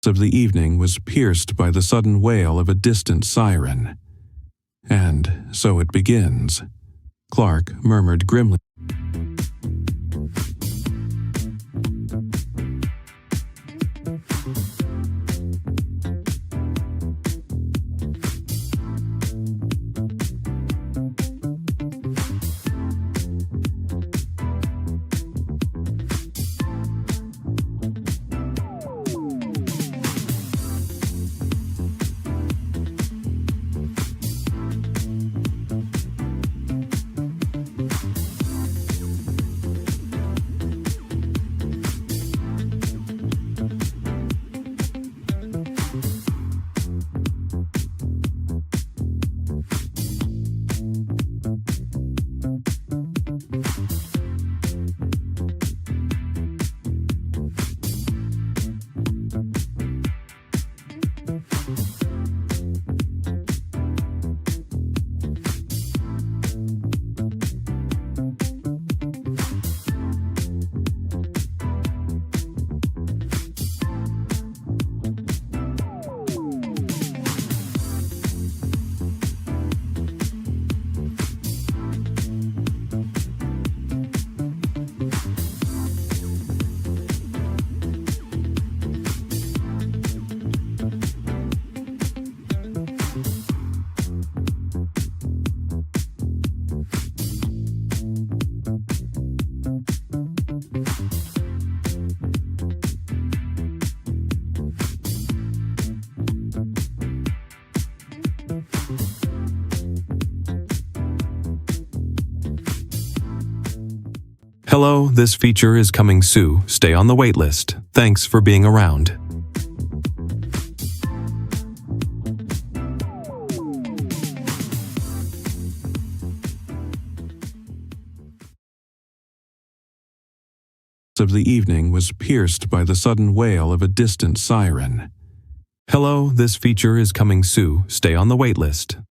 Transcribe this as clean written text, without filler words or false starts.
of the evening was pierced by the sudden wail of a distant siren. "And so it begins," Clark murmured grimly. Hello, this feature is coming soon. Stay on the waitlist. Thanks for being around. Of the evening was pierced by the sudden wail of a distant siren. Hello, this feature is coming soon. Stay on the waitlist.